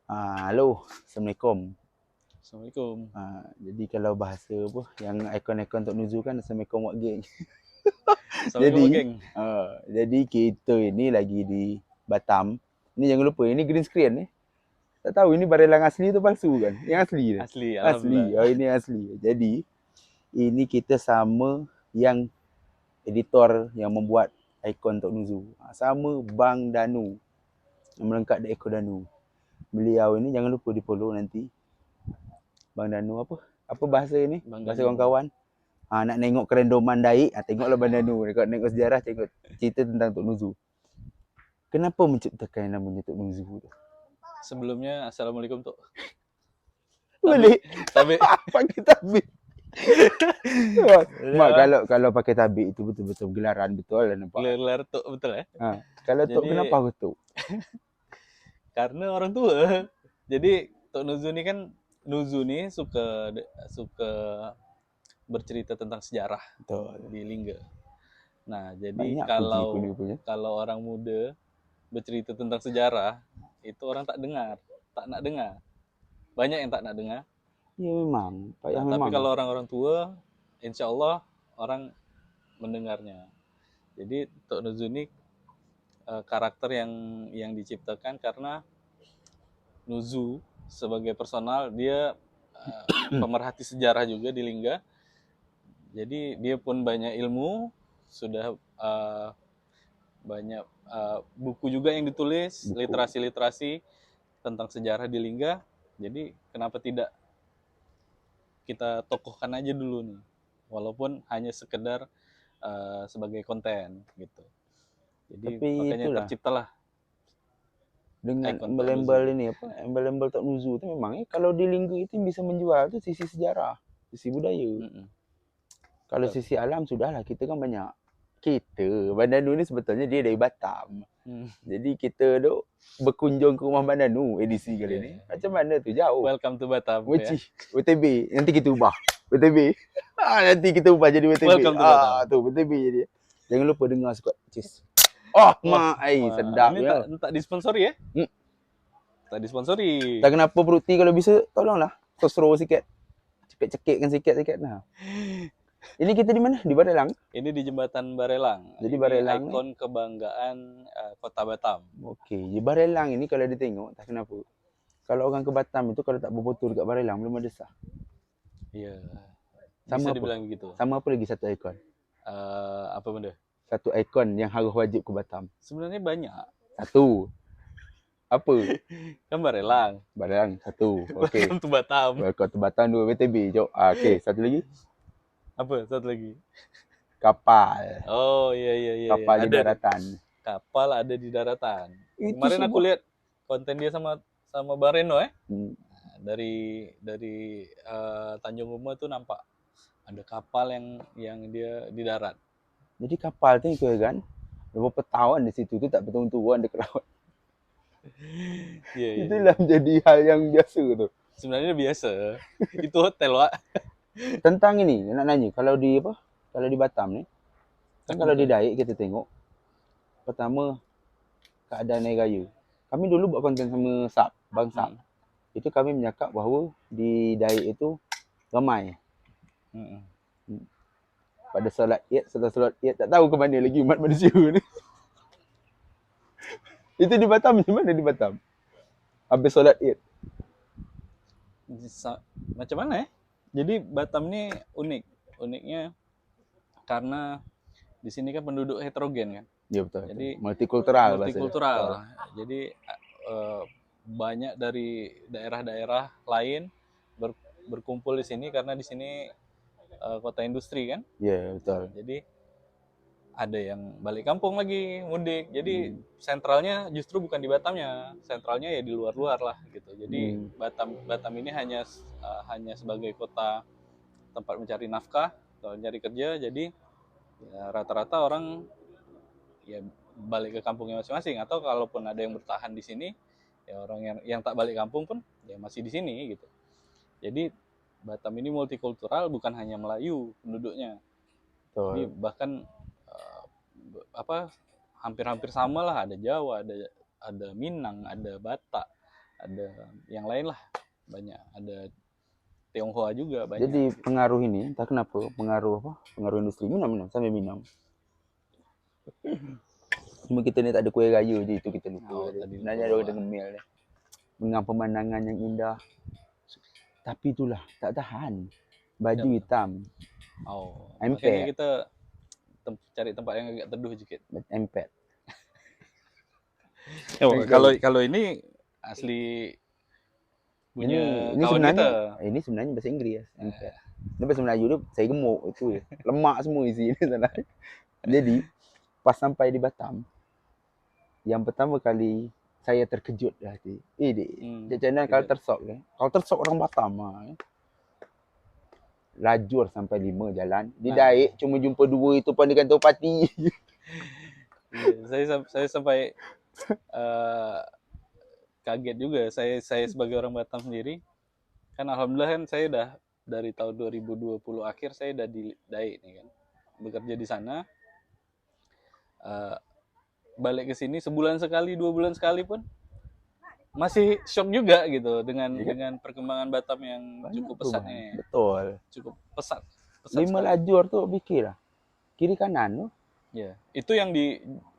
Halo, Assalamualaikum. Assalamualaikum. Jadi kalau bahasa apa yang ikon-ikon Tok Nuzu kan Assalamualaikum wak geng. Assalamualaikum, Jadi, geng. jadi kita ini lagi di Batam. Ini jangan lupa ini green screen ni. Tak tahu ini barelang asli atau palsu kan? Yang asli ni. Asli, Asli. alhamdulillah. Oh, ini asli. Jadi, ini kita sama yang editor yang membuat ikon Tok Nuzu. Sama Bang Danu. Yang melengkap di Eko Danu. Beliau ini jangan lupa di follow nanti. Bang Danu apa? Apa bahasa ini? Bang Bahasa Danu. kawan-kawan. Nak tengok kerendoman Daik, tengoklah Bang Danu. Kalau tengok sejarah, tengok cerita tentang Tok Nuzu. Kenapa menciptakan namanya Tok Nuzu tu? Sebelumnya, Assalamualaikum, Tok. Boleh. Tabik. Pakai tabik. Mak, kalau pakai tabik itu betul-betul gelaran betul lah nampak. Gelar Tok, betul ya? Kalau Tok Jadi, kenapa aku Tok? karena orang tua. Jadi, Tok Nuzu ni kan, Nuzu ni suka bercerita tentang sejarah Betul. di Lingga. Nah, jadi Banyak puji pun dia punya. kalau orang muda bercerita tentang sejarah, itu orang tak nak dengar. Banyak yang tak nak dengar. Ya memang. Payah Nah, tapi memang. kalau orang-orang tua, insya Allah orang mendengarnya. Jadi Tok Nuzu ini karakter yang diciptakan karena Nuzu sebagai personal dia pemerhati sejarah juga di Lingga. Jadi dia pun banyak ilmu, sudah banyak buku juga yang ditulis, literasi tentang sejarah di Lingga. Jadi kenapa tidak kita tokohkan aja dulu nih, walaupun hanya sekedar sebagai konten gitu. Jadi Tapi makanya itulah. terciptalah Dengan ikon Tok embel-embel Nuzu. ini apa? Embel-embel Tok Nuzu itu memang kalau di Lingga itu bisa menjual tu sisi sejarah, sisi budaya. Kalau Betul. sisi alam sudahlah, kita kan banyak. Kita, Bang Danu ni sebetulnya dia dari Batam. Jadi kita duk berkunjung ke rumah Bang Danu edisi kali ni. Macam mana tu? Jauh. Welcome to Batam ya. WTB. Nanti kita ubah. WTB. Nanti kita ubah jadi WTB. Welcome to Batam. Tu WTB jadi. Jangan lupa dengar Squad Cheese. Mak, sedap ini ya. tak disponsori ya? Tak disponsori. Tak kenapa Fruity kalau bisa tolonglah. Sosro sikit. Cekik-cekikkan sikit-sikit nah. Ini kita di mana? Di Barelang? Ini di Jembatan Barelang. Jadi ini Barelang ikon kebanggaan Kota Batam. Okey, di Barelang ini kalau ditengok tak kenapa. Kalau orang ke Batam itu kalau tak berfoto dekat Barelang belum ada sah. Iya. Sama Bisa apa? dibilang begitu. Sama apa lagi satu ikon? Apa benda? Satu ikon yang harus wajib ke Batam. Sebenarnya banyak. Satu. Apa? Kan Barelang. Barelang satu. Okey. Welcome to Batam. Welcome to Batam 2 WTB. Jom. Okey, satu lagi. Apa? Satu lagi. Kapal. Oh iya. Kapal di daratan. Kapal ada di daratan. Itu Kemarin semua. aku lihat konten dia sama Bareno Hmm. Dari Tanjung Uma tuh nampak ada kapal yang dia di darat. Jadi kapal tu kan beberapa tahun di situ tu tak bertuan-tuan dekat laut. Iya. Itulah menjadi hal yang biasa tu. Sebenarnya biasa. Itu hotel, Wak. Tentang ini nak nanya, kalau di Batam ni kan kalau di Daik kita tengok pertama keadaan air raya. Kami dulu buat konten sama Bang Sap. Itu kami menyakap bahawa di Daik itu ramai. Pada setelah solat Id tak tahu ke mana lagi umat manusia ni. Itu di Batam, di mana di Batam? Habis solat Id. Macam mana ya? Jadi Batam ni unik. Uniknya karena di sini kan penduduk heterogen kan. Ya betul. Jadi multikultural. Jadi banyak dari daerah-daerah lain berkumpul di sini karena di sini kota industri kan. Ya betul. Jadi ada yang balik kampung lagi mudik. Jadi sentralnya justru bukan di Batamnya, sentralnya ya di luar-luar lah gitu. Jadi Batam ini hanya sebagai kota tempat mencari nafkah atau mencari kerja. Jadi ya, rata-rata orang ya balik ke kampungnya masing-masing, atau kalaupun ada yang bertahan di sini ya orang yang tak balik kampung pun ya masih di sini gitu. Jadi Batam ini multikultural, bukan hanya Melayu penduduknya. Betul. Jadi bahkan hampir-hampir sama lah, ada Jawa, ada Minang, ada Batak, ada yang lain lah, banyak, ada Tionghoa juga banyak. Jadi pengaruh ini entah kenapa pengaruh industri minum sampai minum. Cuma kita ni tak ada kuih raya je, itu kita lupa. Sebenarnya ada ngemil ni dengan pemandangan yang indah, tapi itulah tak tahan baju hitam. Makanya kita cari tempat yang agak teduh sedikit. Empet. Kalau ini asli punya ini kawan sebenarnya, kita. Ini sebenarnya bahasa Inggeris. Empet. Ini bahasa Melayu tu saya gemuk itu. Lemak semua isi ni sana. Jadi pas sampai di Batam, yang pertama kali saya terkejut dah hati. Jajanan culture shock kan. Culture shock orang Batam lajur sampai 5 jalan. Di Daik cuma jumpa 2 itu pun di kantor parti. Saya sampai kaget juga. Saya sebagai orang Batam sendiri, kan alhamdulillah kan saya dah dari tahun 2020 akhir saya udah di Daik nih kan, bekerja di sana. Balik ke sini sebulan sekali, 2 bulan sekali pun masih shock juga gitu dengan perkembangan Batam yang cukup pesat ini. Betul. Cukup pesat 5 lajur tu pikir lah. Kiri kanan tu. Ya, itu yang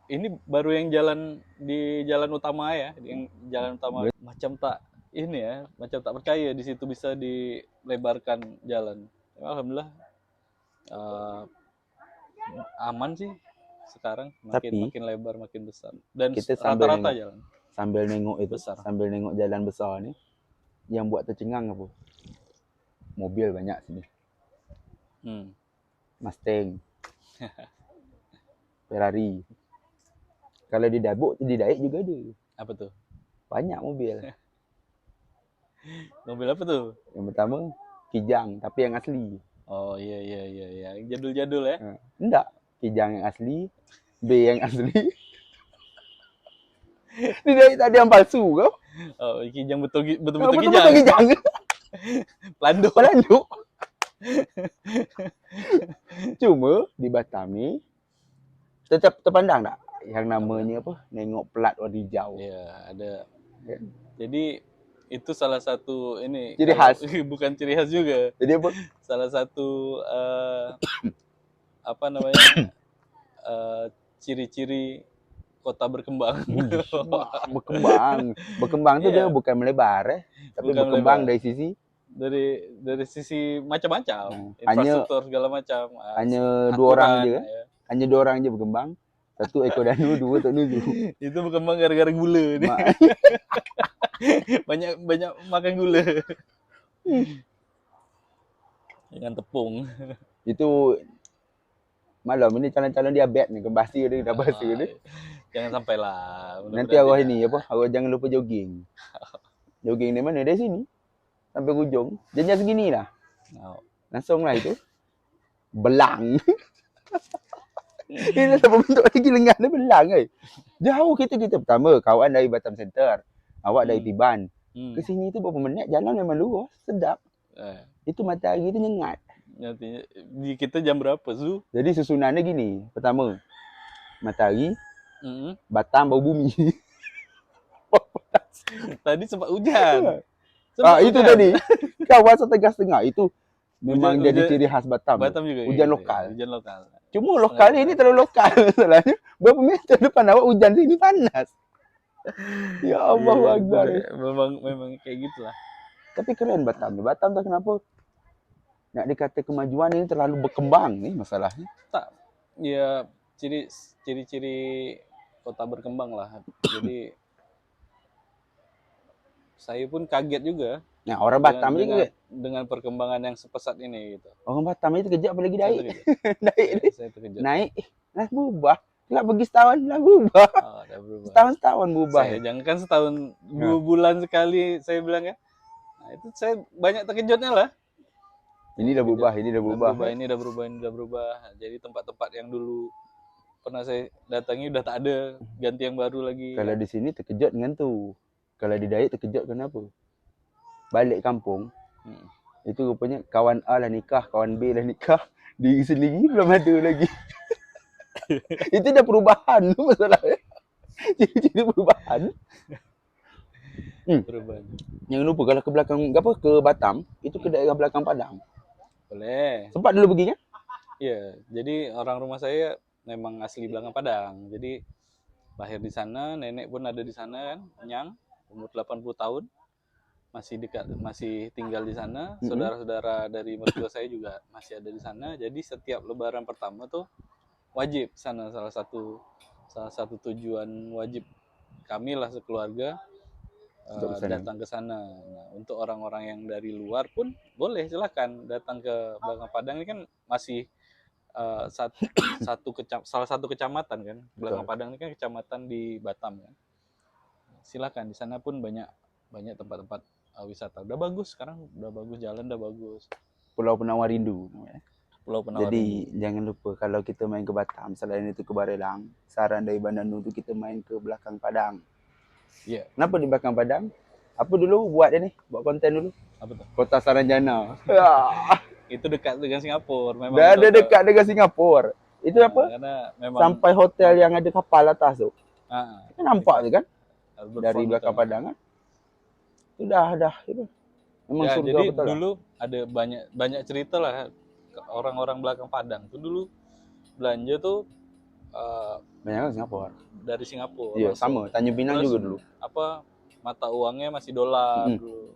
ini baru yang jalan di jalan utama ya, yang jalan utama macam tak ini ya, macam tak percaya di situ bisa dilebarkan jalan. Alhamdulillah aman sih sekarang, makin lebar, makin besar, dan rata-rata jalan. Sambil nengok itu, besar. Sambil nengok jalan besar ni, yang buat tercengang apa? Mobil banyak sini. Mustang, Ferrari. Kalau di Daik juga ada. Apa tuh? Banyak mobil. Mobil apa tuh? Yang pertama Kijang, tapi yang asli. Oh iya, yang jadul-jadul ya? Enggak, Kijang yang asli, B yang asli. Di Daik tak ada yang palsu kau? Oh, Kijang betul Kijang. Pelanduk. Cuma di Batam ni tetap terpandang tak yang namanya apa? Nengok plat warna hijau. Ya, ada. Jadi itu salah satu ini ciri khas. Bukan ciri khas juga. Jadi apa? Salah satu apa namanya? Ciri-ciri kota berkembang. Berkembang tu dia bukan melebar tapi bukan berkembang melebar. dari sisi macam-macam, infrastruktur segala macam. Hanya 2 orang je. Hanya 2 orang je berkembang. 1 ekor danu, 2 Tok Nuzu. Itu berkembang gara-gara gula ni. banyak makan gula. Dengan tepung. Itu malam ini calon-calon diabetes ni, kembasi dia dah bahasa ni. Jangan sampai lah. Nanti awak ini awak jangan lupa jogging. Jogging di mana? Dari sini sampai hujung. Jangan segini lah. Langsung lah itu. Belang. Ini tak bentuk lagi lengan dia belang Jauh kita pertama kawan dari Batam Center. Awak dari Tiban. Ke sini tu berapa minit jalan memang luas, sedap. Itu matahari tu nyengat. Di kita jam berapa Zu? Jadi susunannya gini. Pertama, matahari, Batam bau bumi. Tadi sempat hujan. Itu tadi. Kawasan tengah-tengah itu memang jadi ciri khas Batam. Batam juga. Hujan lokal. Hujan lokal. Cuma lokal ini terlalu lokal masalahnya. Berapa meter depan awak hujan sini panas. Ya Allah Akbar. Memang kayak gitulah. Tapi keren Batam. Batam tak kenapa nak dikata kemajuan ini terlalu berkembang nih masalahnya. Tak. Ya ciri-ciri kota berkembang lah. Jadi saya pun kaget juga. Nah, orang Batam juga dengan perkembangan yang sepesat ini gitu. Orang Batam itu kejap apalagi Daik. Daik ni. Saya terkejut. Naik, lah berubah. Lah pergi setahun lah berubah. Dah berubah. Setahun berubah. Jangan setahun 2 bulan sekali saya bilang ya. Nah, itu saya banyak terkejutnya lah. Ini dah berubah. Ini dah berubah. Jadi tempat-tempat yang dulu pernah saya datangi udah tak ada, ganti yang baru lagi. Kalau di sini terkejut dengan tu. Kalau di Daik terkejut kenapa? Balik kampung, itu rupanya kawan A lah nikah, kawan B lah nikah, diri sendiri belum ada lagi. Itu dah perubahan tu masalahnya. Jadi perubahan. Perubahan. Jangan lupa kalau ke belakang ke Batam, itu ke daerah belakang Padang. Boleh. Sempat dulu pergi kan? Iya, jadi orang rumah saya memang asli Belanga Padang. Jadi lahir di sana, nenek pun ada di sana kan, Nyang, umur 80 tahun. Masih tinggal di sana. Saudara-saudara dari mertua saya juga masih ada di sana. Jadi setiap lebaran pertama tuh wajib sana, salah satu tujuan wajib kami lah sekeluarga datang ke sana. Nah, untuk orang-orang yang dari luar pun boleh, silakan datang ke Belanga Padang. Ini kan masih salah satu kecamatan kan. Belanga Padang ini kan kecamatan di Batam kan. Silakan, di sana pun banyak tempat-tempat wisata. Udah bagus sekarang, udah bagus, jalan udah bagus. Pulau Penawar Rindu. Pulau Penawar Jadi jangan lupa kalau kita main ke Batam, selain itu ke Barelang, saran dari Bandanu tu kita main ke belakang Padang. Iya. Kenapa di belakang Padang? Apa dulu buat dia ni? Buat konten dulu. Apa tuh? Kota Saranjana. Itu dekat dengan Singapura. Memang Dah ada dekat dengan Singapura. Itu apa? Karena memang Sampai hotel yang ada kapal atas tu. Kan nampak tu kan? Dari belakang kan. Padang kan? Itu dah itu. Memang Ya, surga jadi betul dulu ada banyak cerita lah orang-orang belakang Padang tuh dulu belanja tuh banyak kan Singapura. dari Singapura. Iya, sama. Tanjung Pinang juga dulu. Apa mata uangnya masih dolar dulu.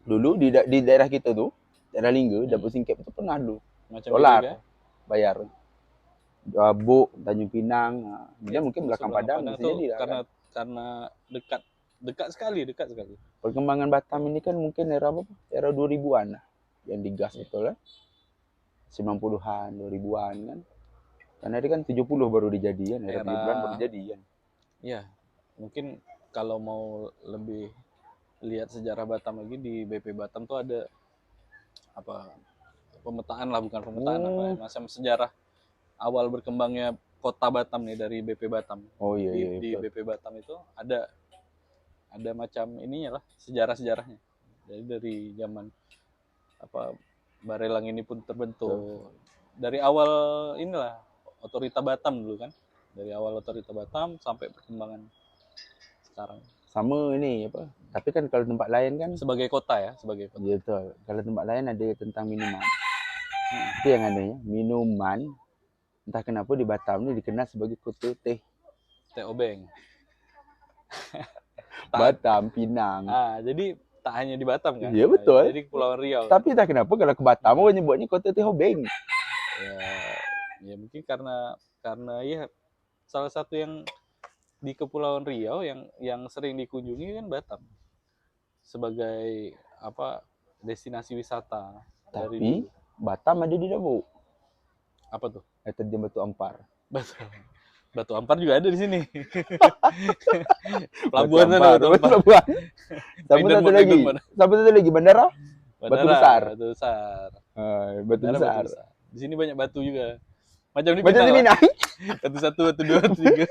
Dulu di daerah kita tu, daerah Lingga, dapur singkep itu pernah dulu. Macam dolar juga. Bayar. Buk, Tanjung Pinang. Dia mungkin belakang Padang bisa jadi lah. Karena dekat sekali. Perkembangan Batam ini kan mungkin era apa? Era 2000-an lah. Yang digas betul lah. 90-an, 2000-an kan. Karena dia kan 70 baru dijadikan, era 70-an baru jadikan. Iya. Mungkin kalau mau lebih lihat sejarah Batam lagi, di BP Batam tuh ada apa pemetaan lah, bukan pemetaan macam sejarah awal berkembangnya kota Batam nih dari BP Batam. Oh iya, di BP Batam itu ada macam ininya lah, sejarahnya. Jadi dari zaman apa Barelang ini pun terbentuk. Dari awal inilah Otorita Batam dulu kan. Dari awal Otorita Batam sampai perkembangan sekarang. Sama ini apa? Tapi kan kalau tempat lain kan sebagai kota ya, sebagai kota. Iya betul. Kalau tempat lain ada tentang minuman. Itu yang adanya, minuman. Entah kenapa di Batam ini dikenal sebagai kota teh. Teh obeng. Batam, Pinang. Jadi tak hanya di Batam kan? Iya betul. Jadi Kepulauan Riau. Tapi entah kenapa kalau ke Batam orang nyebutnya kota teh obeng. Ya mungkin karena ya salah satu yang di Kepulauan Riau yang sering dikunjungi kan Batam sebagai apa destinasi wisata. Tapi Batam ada di Davao. Apa tuh? Terjun Batu Ampar. Batu Ampar juga ada di sini. Pelabuhan sana, pelabuhan. Satu lagi bandara. Batu Besar. Batu Besar. Di sini banyak batu juga. Macam di Pinang. Batu 1, batu 2, batu 3.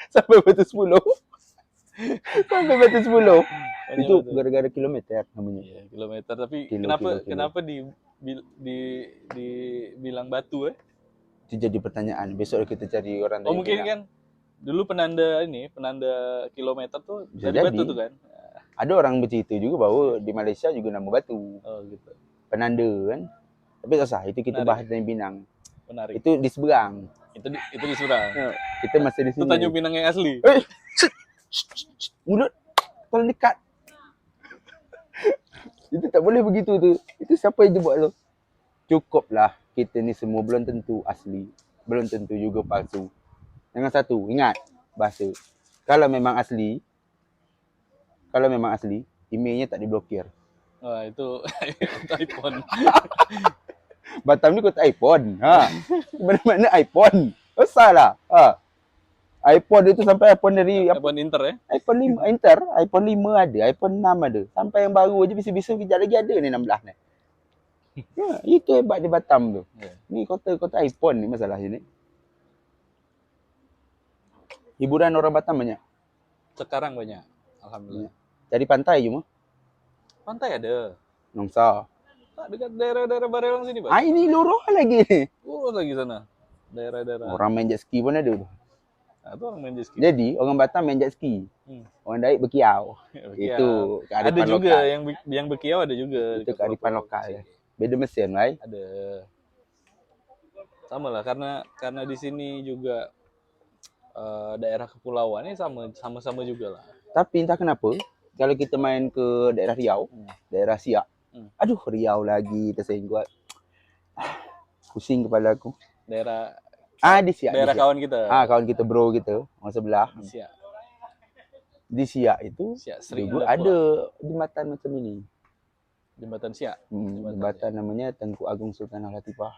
Sampai batu 10. Sampai batu 10. Itu gara-gara kilometer namanya. Iya, kilometer. Tapi kenapa dibilang batu Itu jadi pertanyaan. Besok kita cari orang tanya. Mungkin kan dulu penanda kilometer tuh bisa dari batu tuh kan. Ada orang bercerita juga bahwa di Malaysia juga nama batu. Oh gitu. Penanda kan. Tapi tak usah, itu kita bahas Tanjung Pinang. Menarik. Itu di seberang. Itu di seberang. Kita masih di sini. Itu Tanjung Pinang yang asli. Mulut tolong dekat. Itu tak boleh begitu tu. Itu siapa yang buat tu? Cukuplah, kita ni semua belum tentu asli, belum tentu juga palsu. Dengan satu, ingat bahasa. Kalau memang asli, emailnya tak diblokir. Wah, itu iPhone. Batam ni kota iPhone. Mana-mana iPhone. Besar lah. iPhone itu sampai iPhone dari iPhone Inter ya? iPhone 5 Inter, iPhone 5 ada, iPhone 6 ada. Sampai yang baru aja bisa-bisa kejap lagi ada ni 16 ni. Itu hebat di Batam tu. Ni kota iPhone ni masalah sini. Hiburan orang Batam banyak. Sekarang banyak. Alhamdulillah. Cari pantai cuma. Pantai ada. Nongsa. Dekat daerah-daerah Barelang sini, Pak. Ini lurus lagi ni. Lurus lagi sana. Daerah-daerah. Orang main jet ski pun ada tu. Nah, itu orang main jet ski. Jadi orang Batam main jet ski. Orang Daik berkiau. Itu kearifan ada juga lokal. yang berkiau ada juga. Itu kearifan lokal. Beda mesin, right? Ada. Sama lah karena di sini juga daerah kepulauannya sama-sama juga lah. Tapi entah kenapa kalau kita main ke daerah Riau, daerah Siak. Aduh, Riau lagi tersenggol. Pusing kepala aku. Daerah di Siak. Daerah di Siak. kawan kita. Kawan kita, bro kita, orang sebelah. Di Siak. Di Siak itu juga ada jembatan macam ini. Jembatan Siak. Jembatan namanya Tengku Agung Sultanah Latifah.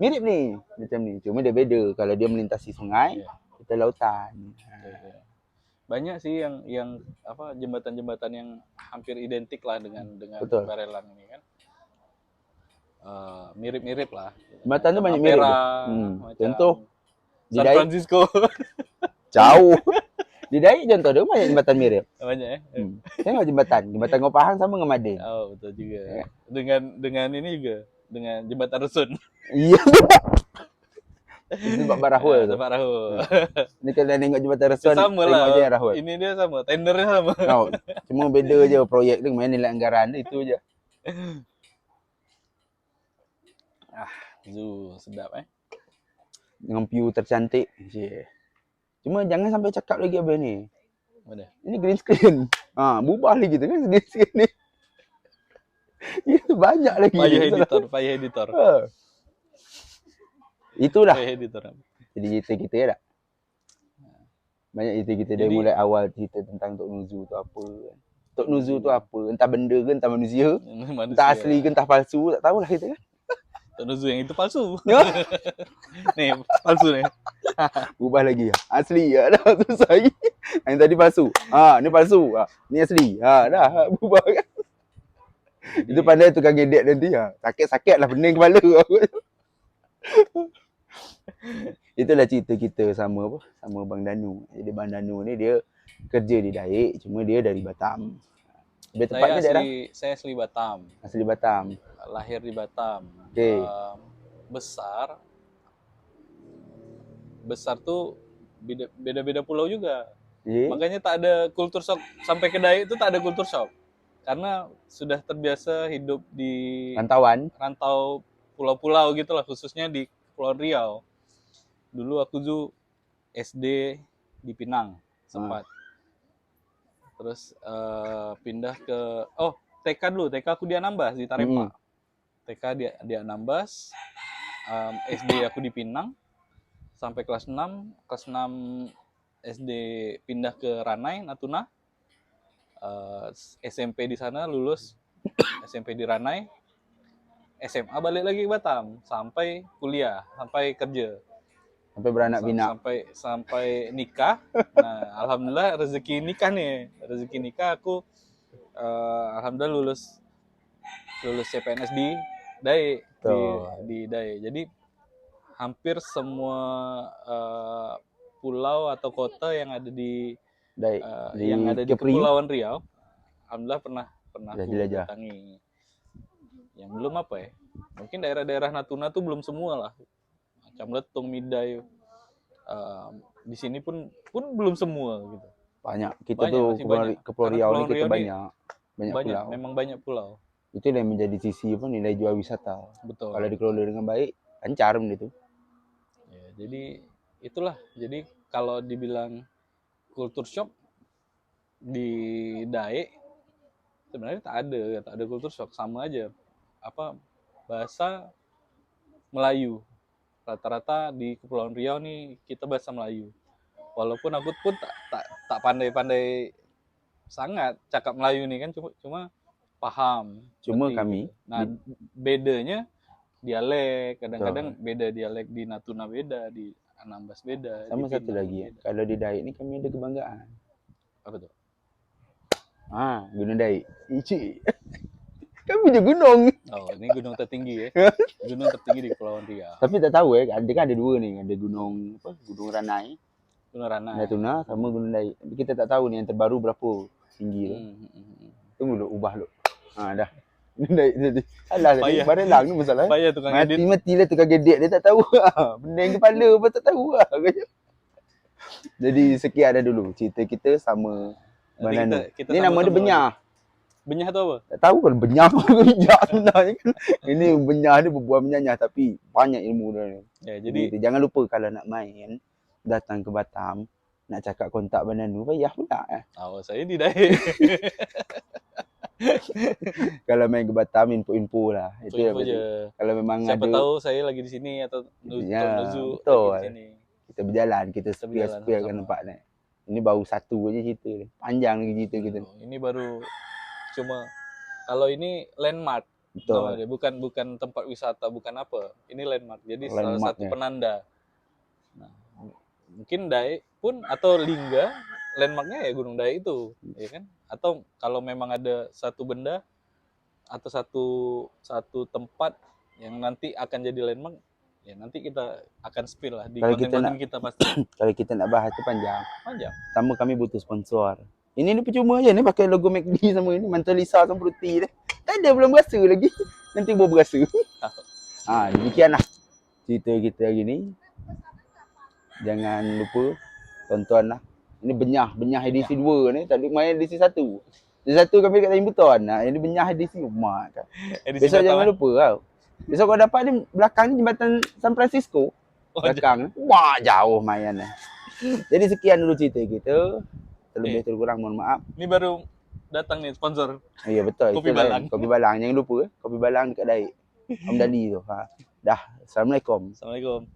Mirip nih macam ni. Cuma dia beda. Kalau dia melintasi sungai, kita lautan. Banyak sih yang apa jembatan-jembatan yang hampir identik lah dengan Barelang ini kan. Mirip-mirip lah. Jembatan tu banyak mirip. Contoh San Francisco. Jauh. Di Daik contoh dia banyak jembatan mirip. Banyak ya. Tengok jembatan Ngopahang sama dengan Madin. Oh, betul juga. Dengan ini juga dengan jembatan Rusun. Iya. Itu Pak Barahul tu. Pak Barahul. Ni kalau tengok jembatan Rusun sama lah. Tengok je Rahul. Ini dia sama, tendernya sama. Cuma beda je proyek tu main nilai anggaran itu je. Zoo sedap Dengan view tercantik. Cuma jangan sampai cakap lagi abang ni. Mana? Ini green screen. Berubah lagi tu kan green screen ni. Itu banyak lagi. Payah editor. Itulah. Payah editor. Jadi cerita kita ya tak? Banyak cerita kita dari mulai awal cerita tentang Tok Nuzu tu apa. Tok Nuzu tu apa? Entah benda ke, entah manusia. Entah asli ke, entah palsu. Tak tahulah kita kan. Tok Nuzu yang itu palsu. Nih, palsu nih. Ubah lagi. Asli ya dah susah lagi. Yang tadi palsu. Ni palsu. Ni asli. Dah berubah kan. Itu pandai tukang gedek nanti. Sakit-sakit lah pening kepala. Itulah cerita kita sama Bang Danu. Jadi Bang Danu ni dia kerja di Daik, cuma dia dari Batam. Lebih tepatnya daerah? Saya asli Batam. Asli Batam. Lahir di Batam. Okay. Besar tuh beda-beda pulau juga. Makanya tak ada kultur shock. Sampai ke Daik itu tak ada kultur shock. Karena sudah terbiasa hidup di rantau pulau-pulau gitu lah, khususnya di Pulau Riau. Dulu aku tuh SD di Pinang sempat. Terus pindah ke TK dulu. TK aku di Anambas di Tarempa. TK di Anambas. SD aku di Pinang sampai kelas 6. Kelas 6 SD pindah ke Ranai, Natuna. SMP di sana lulus. SMP di Ranai. SMA balik lagi ke Batam sampai kuliah, sampai kerja. Sampai beranak pinak. Sampai nikah. Nah, alhamdulillah rezeki nikah nih. Rezeki nikah aku alhamdulillah lulus CPNS di Daik. Di Daik. Jadi hampir semua pulau atau kota yang ada di Daik, yang ada di Kepulauan Riau, alhamdulillah pernah aku datangi. Yang belum apa ya? Mungkin daerah-daerah Natuna tuh belum semua lah. Macam Letung, Midai, di sini pun belum semua gitu. Banyak. Kita tuh Kepulauan Riau ni kita banyak pulau. Memang banyak pulau. Itu yang menjadi sisi nilai jual wisata. Betul. Kalau dikelola dengan baik, lancar gitu. Ya, jadi itulah. Jadi kalau dibilang kultur shock di Daik sebenarnya tak ada kultur shock, sama aja. Bahasa Melayu. Rata-rata di Kepulauan Riau nih kita bahasa Melayu. Walaupun aku pun tak pandai-pandai sangat cakap Melayu nih kan, cuma paham. Cuma kami. Nah, bedanya dialek, kadang-kadang beda dialek di Natuna beda, di Anambas beda. Sama satu lagi ya. Kalau di Daik ni kami ada kebanggaan. Apa tuh? Gunung Daik. Kan punya gunung. Ini gunung tertinggi ya. Gunung tertinggi di Kepulauan Riau. Tapi tak tahu ya, ada dua nih, ada gunung Ranai. Gunung Ranai. Natuna sama Gunung Daik. Tapi kita tak tahu nih yang terbaru berapa tinggi tu. Tunggu dulu, ubah dulu. Dah. Gunung Daik tadi. Alah tadi Barelang ni masalah. Payah tukang edit. Matilah tukang gedek dia tak tahu. Pening kepala pun tak tahu . Jadi sekian dah dulu cerita kita sama Bang Nanti Danu. kita Ini nama dia sambung-sambung Benyah. Benyah tu apa? Tak tahu kan Benyah apa bijak sebenarnya kan. Ini Benyah ni berbual menyanyi tapi banyak ilmu dia ni. Ya, Jadi jadi jangan lupa kalau nak main datang ke Batam, nak cakap kontak Bang Danu payah pula saya tidak. Kalau main ke Batam info-info lah. Itu Info yang je. penting. Kalau memang Siapa ada tahu saya lagi di sini atau ya, Nuzu betul. lagi di sini. Kita berjalan, kita Kita berjalan spill kan sama-sama. nampak ni. Ini baru satu aja cerita ni. Panjang lagi cerita kita. Ini baru cuma kalau ini landmark. Betul. Namanya, bukan tempat wisata, bukan apa. Ini landmark. Jadi salah Landmark satu ya. penanda. Nah, mungkin Dae pun atau Lingga landmarknya ya Gunung Dae itu, ya kan? Atau kalau memang ada satu benda atau satu tempat yang nanti akan jadi landmark, ya nanti kita akan spill lah di Kalau kita konten-konten kita pasti. Kalau kita nak bahas tu panjang. Pertama kami butuh sponsor. Ini percuma je ni pakai logo McD sama ini, mantul Lisa sama roti dia. Tak ada belum berasa lagi. Nanti baru berasa. Demikianlah cerita kita hari ni. Jangan lupa tonton lah. Ini Benyah edisi 2 ni. Tadi main edisi 1. Edisi 1 kami dekat Timbuton. Ini Benyah edisi mak. Besok jangan lupa tau. Besok kau dapat ni belakang ni jembatan San Francisco. Belakang ni. Wah, jauh main ni. Jadi sekian dulu cerita kita. Terlebih terkurang mohon maaf. Ini baru datang nih sponsor. Ya betul. Kopi Balang. Kopi Balang. Jangan lupa kopi Balang dekat Daik. Om Dali tu. Dah. Assalamualaikum. Assalamualaikum.